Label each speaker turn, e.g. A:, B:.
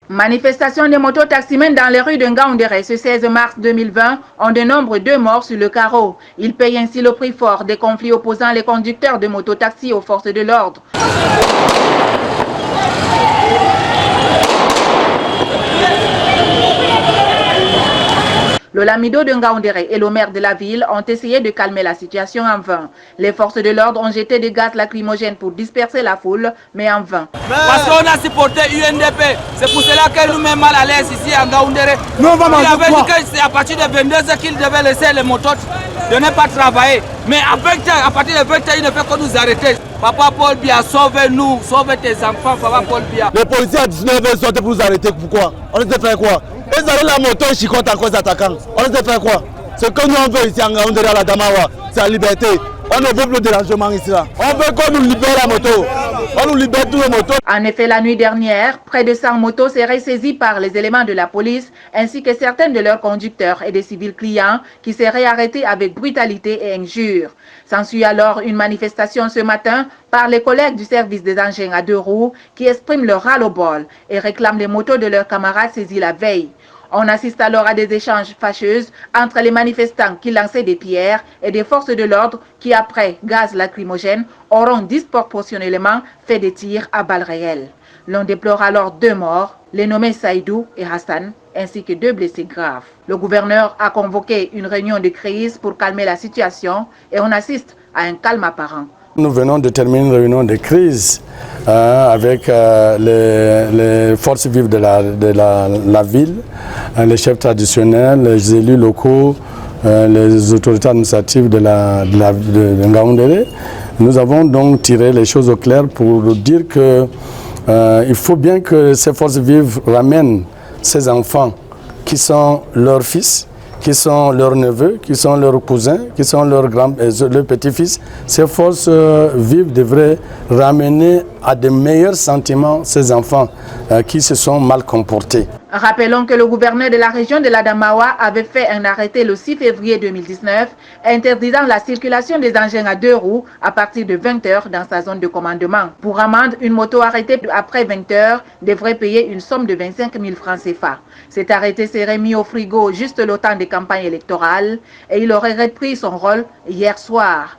A: Manifestation des mototaximens dans les rues de Ngaoundéré ce 16 mars 2020 ont de nombre 2 morts sur le carreau. Ils payent ainsi le prix fort des conflits opposant les conducteurs de mototaxis aux forces de l'ordre. Le lamido de Ngaoundéré et le maire de la ville ont essayé de calmer la situation en vain. Les forces de l'ordre ont jeté des gaz lacrymogènes pour disperser la foule, mais en vain.
B: Parce qu'on a supporté UNDP, c'est pour cela qu'elle nous met mal à l'aise ici à Ngaoundéré. Il avait dit que c'est à partir de 22h qu'il devait laisser les motos de ne pas travailler. Mais à 20h, à partir de 20h, il ne fait que nous arrêter. Papa Paul Biya, sauve-nous, sauve tes enfants, Papa Paul Biya.
C: Les policiers à 19h sont pour nous arrêter, pourquoi? On les a fait quoi? Ils avaient la moto, ils chicotent encore les attaquants. On les a fait quoi? Ce que nous on veut ici à Ngaoundéré, à la Damawa, c'est la liberté. On ne veut plus de dérangement ici là. On veut qu'on nous libère la moto. On nous libère tous les motos.
A: En effet, la nuit dernière, près de 100 motos seraient saisies par les éléments de la police, ainsi que certains de leurs conducteurs et des civils clients qui seraient arrêtés avec brutalité et injures. S'ensuit alors une manifestation ce matin par les collègues du service des engins à 2 roues qui expriment leur ras-le-bol et réclament les motos de leurs camarades saisis la veille. On assiste alors à des échanges fâcheux entre les manifestants qui lançaient des pierres et des forces de l'ordre qui, après gaz lacrymogène, auront disproportionnellement fait des tirs à balles réelles. L'on déplore alors 2 morts, les nommés Saïdou et Hassan, ainsi que 2 blessés graves. Le gouverneur a convoqué une réunion de crise pour calmer la situation et on assiste à un calme apparent.
D: Nous venons de terminer une réunion de crise avec les forces vives de la ville, les chefs traditionnels, les élus locaux, les autorités administratives de Ngaoundéré. Nous avons donc tiré les choses au clair pour dire qu'il faut bien que ces forces vives ramènent ces enfants qui sont leurs fils, qui sont leurs neveux, qui sont leurs cousins, qui sont leurs petits-fils. Ces forces vives devraient ramener à de meilleurs sentiments ces enfants qui se sont mal comportés.
A: Rappelons que le gouverneur de la région de l'Adamawa avait fait un arrêté le 6 février 2019 interdisant la circulation des engins à 2 roues à partir de 20h dans sa zone de commandement. Pour amende, une moto arrêtée après 20h devrait payer une somme de 25 000 francs CFA. Cet arrêté serait mis au frigo juste le temps des campagnes électorales et il aurait repris son rôle hier soir.